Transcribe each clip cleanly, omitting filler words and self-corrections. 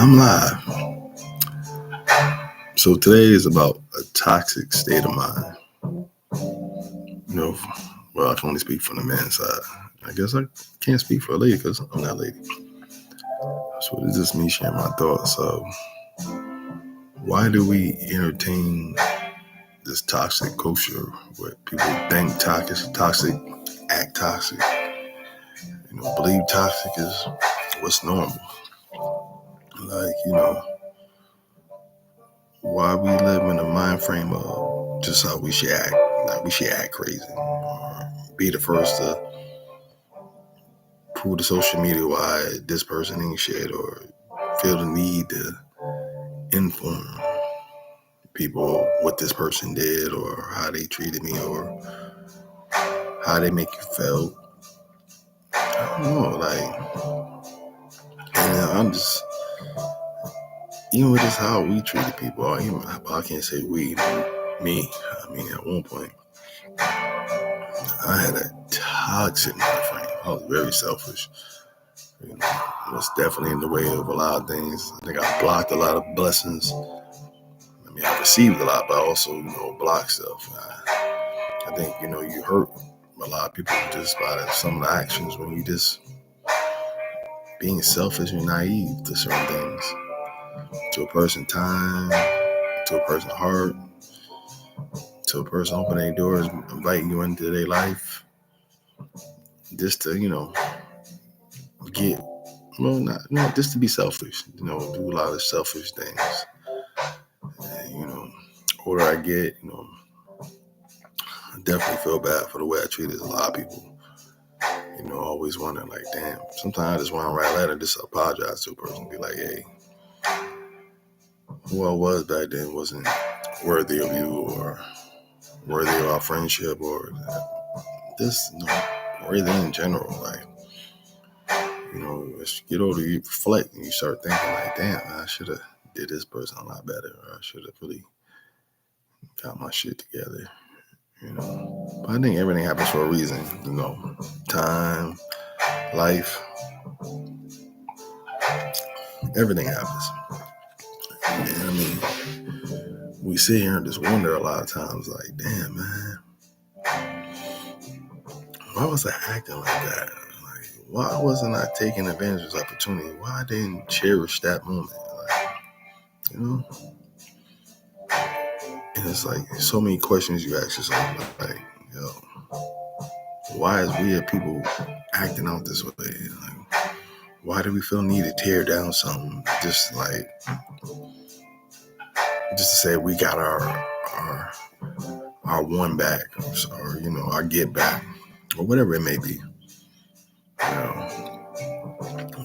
I'm live. So today is about a toxic state of mind. Well, I can only speak from the man's side. I guess I can't speak for a lady because I'm not a lady. So it's just me sharing my thoughts of why do we entertain this toxic culture where people think toxic, act toxic, believe toxic is what's normal. Why we live in a mind frame of just how we should act. Like we should act crazy or be the first to prove to social media why this person ain't shit, or feel the need to inform people what this person did or how they treated me or how they make you feel. I don't know, and I'm just, even with this how we treated people, I can't say we, me. I mean, at one point, I had a toxic mind frame. I was very selfish. It was definitely in the way of a lot of things. I think I blocked a lot of blessings. I mean, I received a lot, but I also, blocked stuff. I think, you hurt a lot of people just by some of the actions when you just being selfish and naive to certain things. To a person's time, to a person's heart, to a person opening their doors, inviting you into their life. Just to, just to be selfish, do a lot of selfish things. And, older I get, I definitely feel bad for the way I treated a lot of people. Always wondering, like, damn, sometimes I just want to write a letter, just apologize to a person, be like, hey, who I was back then wasn't worthy of you or worthy of our friendship or just, worthy in general. Like, as you get older, you reflect and you start thinking, like, damn, I should have did this person a lot better, or I should have really got my shit together. But I think everything happens for a reason. Time, life, everything happens. And I mean, we sit here and just wonder a lot of times, like, damn, man, why was I acting like that? Like, why wasn't I taking advantage of this opportunity? Why I didn't cherish that moment? Like, and it's like so many questions you ask yourself, like, why is we as people acting out this way? Like, why do we feel need to tear down something just to say we got our one back, or our get back, or whatever it may be?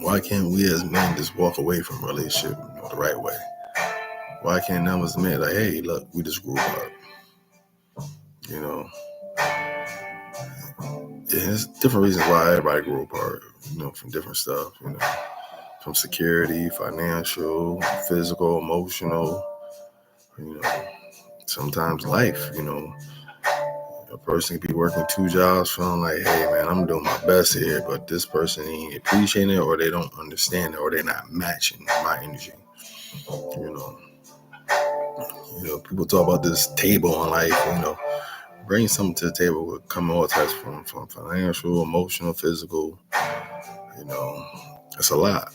Why can't we as men just walk away from a relationship the right way? Why can't none of us admit, like, hey, look, we just grew apart? There's different reasons why everybody grew apart, from different stuff, from security, financial, physical, emotional, sometimes life, a person can be working 2 jobs feeling like, hey, man, I'm doing my best here, but this person ain't appreciating it, or they don't understand it, or they're not matching my energy. People talk about this table in life, bring something to the table with come all types from financial, emotional, physical. It's a lot.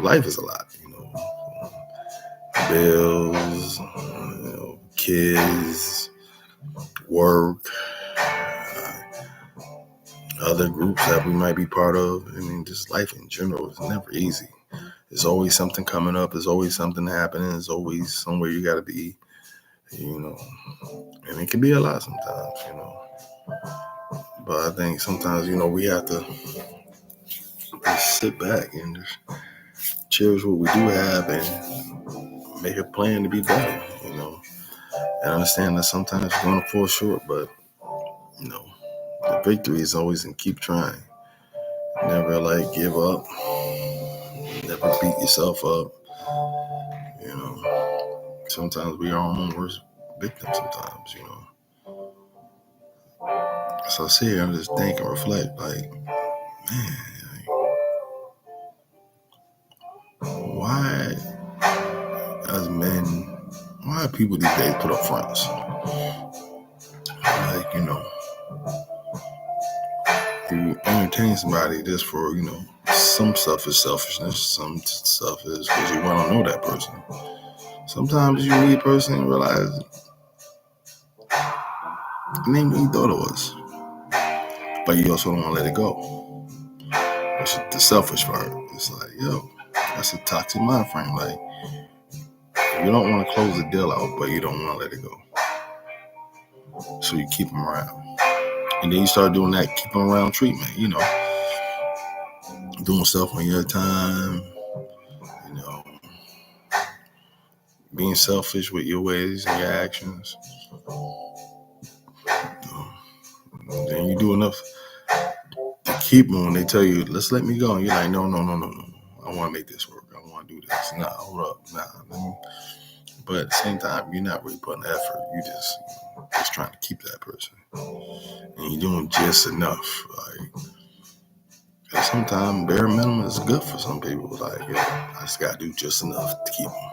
Life is a lot. Bills, kids, work, other groups that we might be part of. I mean, just life in general is never easy. There's always something coming up. There's always something happening. There's always somewhere you got to be, and it can be a lot sometimes, But I think sometimes, we have to just sit back and just cherish what we do have and make a plan to be better, And understand that sometimes you're going to fall short, but, the victory is always in keep trying. Never, give up. Never beat yourself up. Sometimes we are our own worst victims sometimes, So I sit here and just think and reflect, like, man, why people these days put up fronts. Like, you entertain somebody just for, some stuff is selfishness, some stuff is because you want to know that person. Sometimes you meet a person and realize it ain't what you thought it was. But you also don't want to let it go. Which is the selfish part. It's like, that's a toxic mind frame. Like, you don't want to close the deal out, but you don't want to let it go. So you keep them around. And then you start doing that keep them around treatment, doing stuff on your time, being selfish with your ways and your actions. Then you do enough to keep them when they tell you, let's let me go. And you're like, no. I want to make this work. I want to do this. Nah, hold up. Nah. But at the same time, you're not really putting effort. You just trying to keep that person. And you're doing just enough. Like, sometimes bare minimum is good for some people. Like, I just got to do just enough to keep them.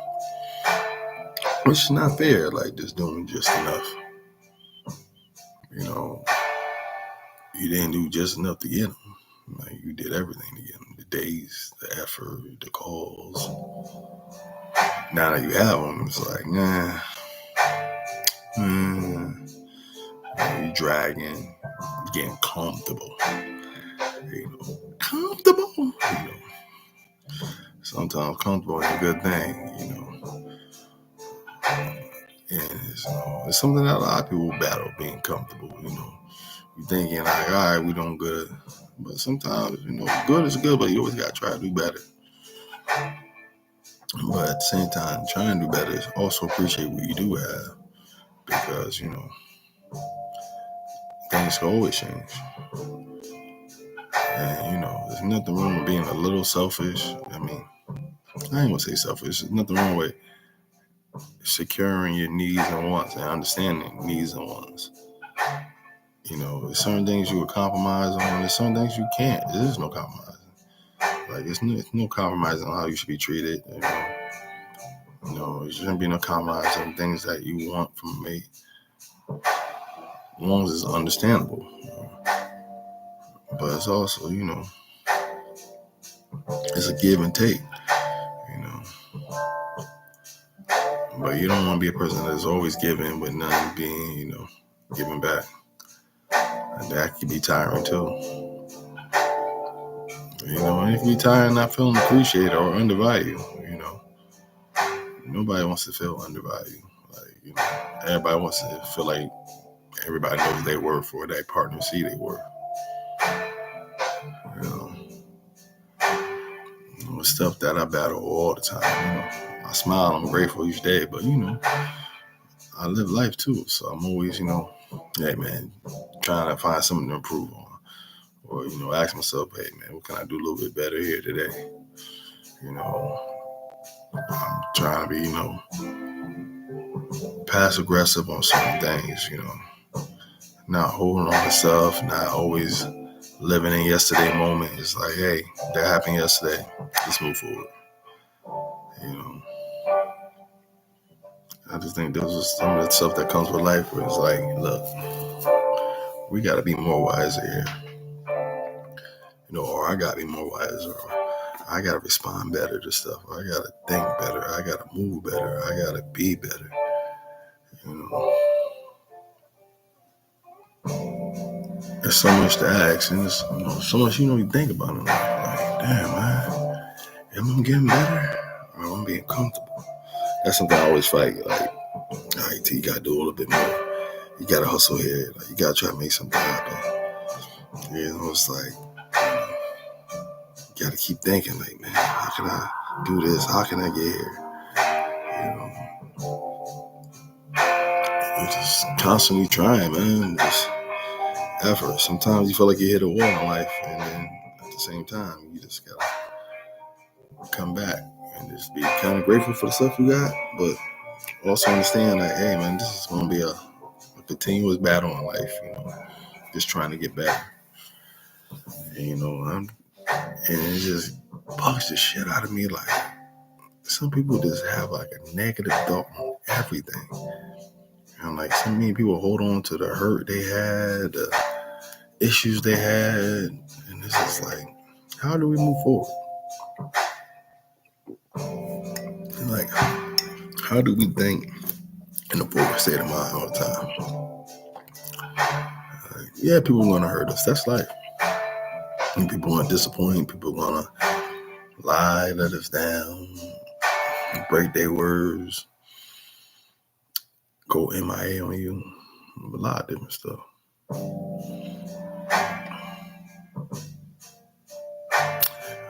Which is not fair. Like, just doing just enough. You didn't do just enough to get them. Like, you did everything to get them. The days, the effort, the calls. Now that you have them, it's like, you're dragging, getting comfortable. Comfortable. Sometimes comfortable is a good thing, And it's something that a lot of people battle, being comfortable, You're thinking like, all right, we doing good. But sometimes, good is good, but you always got to try to do better. But at the same time, trying to do better is also appreciate what you do have. Because, things can always change. And, there's nothing wrong with being a little selfish. I mean, I ain't going to say selfish. There's nothing wrong with securing your needs and wants and understanding needs and wants. There's certain things you would compromise on. There's certain things you can't. There is no compromising. Like, it's no compromising on how you should be treated. There shouldn't be no compromise on things that you want from a mate. As long as it's understandable. But it's also, it's a give and take. But you don't want to be a person that's always giving with none being, giving back. And that can be tiring too. And if you're tired not feeling appreciated or undervalued, nobody wants to feel undervalued. Like, everybody wants to feel like everybody knows they worth for that partner see they worth. It's stuff that I battle all the time. I smile, I'm grateful each day, but I live life too. So I'm always, hey man, trying to find something to improve on. Or, ask myself, hey man, what can I do a little bit better here today? I'm trying to be, passive aggressive on certain things, not holding on to stuff, not always living in yesterday moment. It's like, hey, that happened yesterday. Let's move forward. I just think those are some of the stuff that comes with life where it's like, look, we got to be more wiser here. Or I got to be more wiser. Or I got to respond better to stuff. I got to think better. I got to move better. I got to be better. There's so much to ask, and there's so much you think about in life. Like, damn, man, am I getting better or am I being comfortable? That's something I always fight. Like, all right, you gotta do a little bit more. You gotta hustle here. Like, you gotta try to make something happen. It's like, you gotta keep thinking, like, man, how can I do this? How can I get here? You're just constantly trying, man. Just effort. Sometimes you feel like you hit a wall in life, and then at the same time, you just gotta come back and just be kind of grateful for the stuff you got, but also understand that, hey, man, this is gonna be a continuous battle in life. Just trying to get better. And it just bugs the shit out of me. Like, some people just have like a negative thought on everything. And like so many people hold on to the hurt they had, the issues they had, and it's just like, how do we move forward? And like, how do we think in a forward state of mind all the time? Yeah, people are gonna hurt us. That's life. And people are gonna disappoint. People are gonna lie, let us down, break their words, go MIA on you, a lot of different stuff.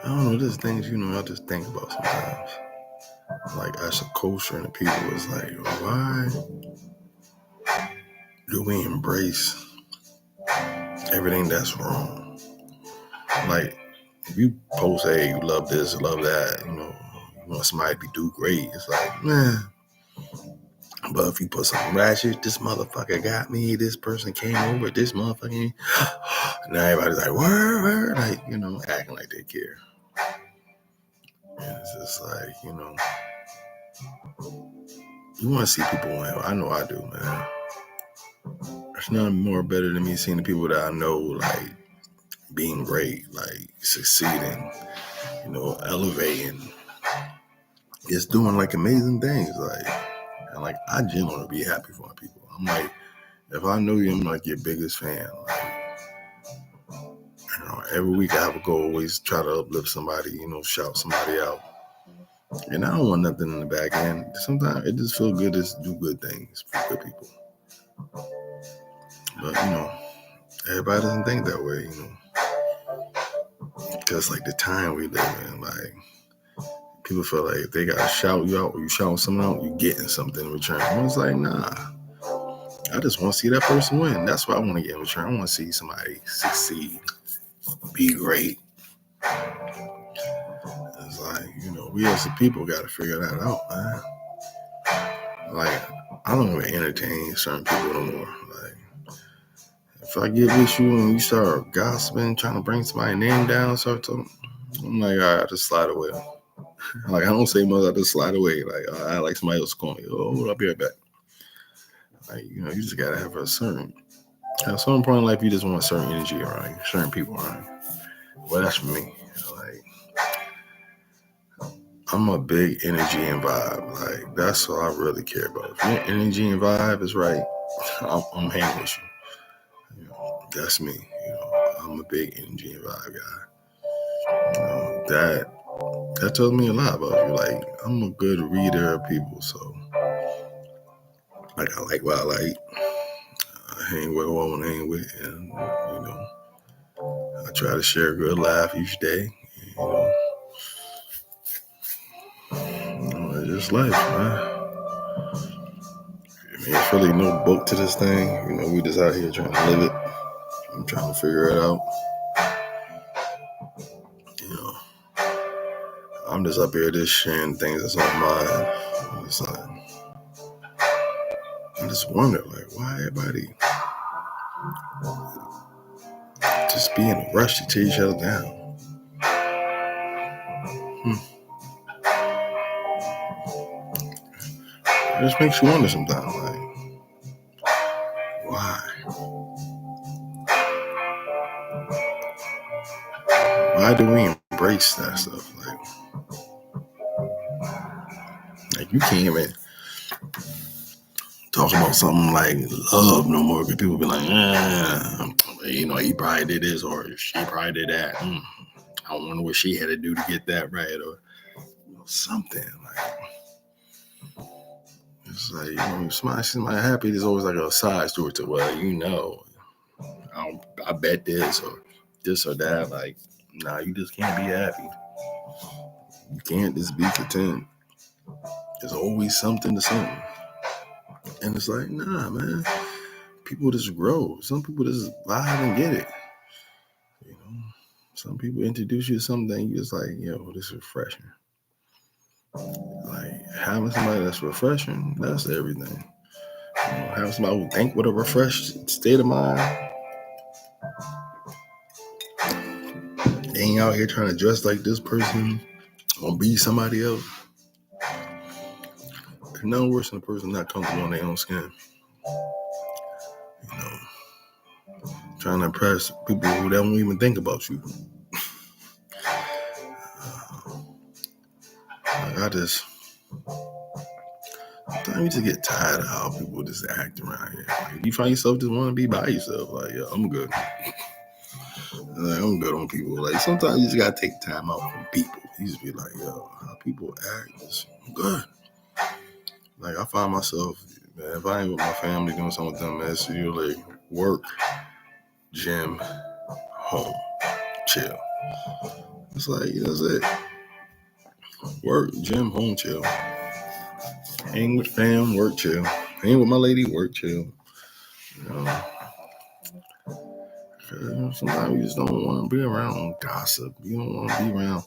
I don't know, there's things, I just think about sometimes. Like, as a culture and the people, it's like, why do we embrace everything that's wrong? Like, if you post, hey, you love this, love that, you want somebody to do great, it's like, man. But if you put something ratchet, this motherfucker got me, this person came over, this motherfucker, now everybody's like, word, like, acting like they care. And it's just like, you want to see people win. I know I do, man. There's nothing more better than me seeing the people that I know, like, being great, like, succeeding, elevating, just doing, like, amazing things, like, and, like, I genuinely be happy for my people. I'm like, if I know you, I'm, like, your biggest fan, like, every week I have a goal, always try to uplift somebody, shout somebody out. And I don't want nothing in the back end. Sometimes it just feels good to do good things for good people. But, everybody doesn't think that way, Because, like, the time we live in, like, people feel like if they got to shout you out or you shouting someone out, you getting something in return. I was like, nah. I just want to see that person win. That's what I want to get in return. I want to see somebody succeed, be great. It's like, we as a people got to figure that out, man. Like, I don't even entertain certain people no more. Like, if I get with you and you start gossiping, trying to bring somebody's name down, I'm like, all right, I just slide away. Like, I don't say much, I just slide away. Like, I like somebody else calling me. Oh, I'll be right back. Like, you just gotta have at some point in life, you just want a certain energy around you, certain people around you. Well, that's for me. Like, I'm a big energy and vibe. Like, that's all I really care about. If your energy and vibe is right, I'm hanging with you. That's me. I'm a big energy and vibe guy. That tells me a lot about you. Like, I'm a good reader of people, so like, I like what I like. I hang with who I want to hang with, and I try to share a good laugh each day. It's just life, man. There's really no book to this thing. We just out here trying to live it. I'm trying to figure it out. I'm just up here just sharing things that's on my mind. I just wonder, like, why everybody just be in a rush to tear each other down. It just makes you wonder sometimes, like, why? Why do we embrace that stuff? Like you can't even talk about something like love no more, because people be like, he probably did this or she probably did that. I wonder what she had to do to get that right, or something like. It's like, somebody happy, there's always like a side story to, well, I bet this or that. Like, nah, you just can't be happy. You can't just be content. There's always something to something. And it's like, nah, man. People just grow. Some people just vibe and get it. Some people introduce you to something, you just like, yo, this is refreshing. Like, having somebody that's refreshing, that's everything. Having somebody who think with a refreshed state of mind. They ain't out here trying to dress like this person or be somebody else. There's nothing worse than a person not comfortable in their own skin. You know, trying to impress people who don't even think about you. Sometimes you just get tired of how people just act around here. Like, you find yourself just want to be by yourself. Like, yo, I'm good. Like, I'm good on people. Like, sometimes you just gotta take time out from people. You just be like, yo, how people act is good. Like, I find myself, man, if I ain't with my family doing something with them, it's usually work, gym, home, chill. It's like, that's it. Work, gym, home, chill. Hang with fam, work, chill. Hang with my lady, work, chill. You know, sometimes you just don't want to be around gossip. You don't want to be around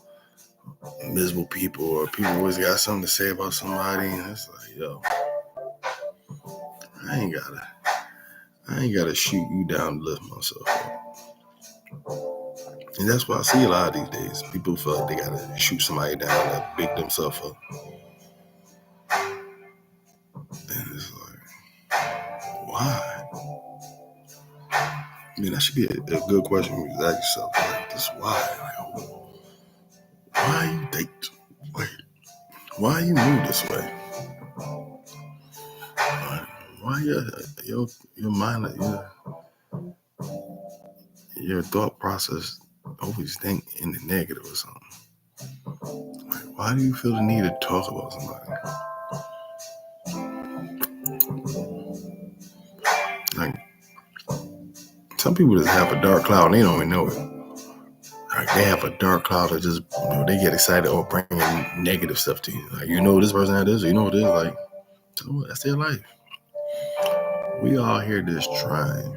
miserable people, or people always got something to say about somebody. And it's like, yo, I ain't gotta shoot you down to lift myself up. And that's what I see a lot of these days. People feel like they gotta shoot somebody down to big themselves up. And it's like, why? I mean, that should be a good question for you to ask yourself. Like, just why? Like, why you date? Wait, why you move this way? Why your mind, your thought process always think in the negative or something? Like, why do you feel the need to talk about somebody? Like, some people just have a dark cloud and they don't even know it. Like, they have a dark cloud that just, they get excited or bringing negative stuff to you. Like, this person had this, or what it is. Like, so that's their life. We all here just trying,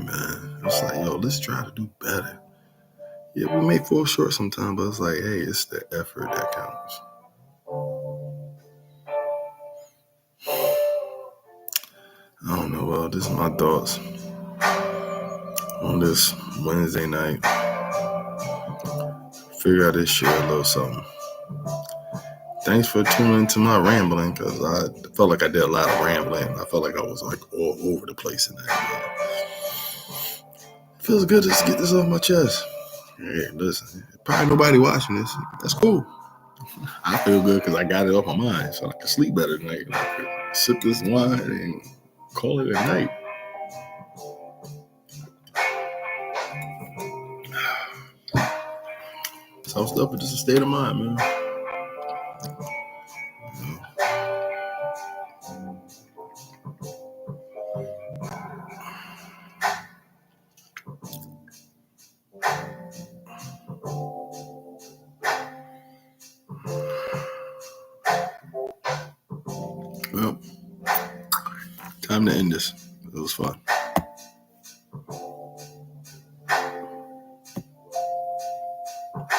man. It's like, yo, let's try to do better. Yeah, we may fall short sometimes, but it's like, hey, it's the effort that counts. I don't know. Well, this is my thoughts on this Wednesday night. Figure out this shit a little something. Thanks for tuning into my rambling, because I felt like I did a lot of rambling. I felt like I was like all over the place tonight. It feels good to just get this off my chest. Hey, listen, probably nobody watching this. That's cool. I feel good because I got it off my mind, so I can sleep better tonight. I could sip this wine and call it a night. Some stuff is just a state of mind, man. Well, time to end this. It was fun.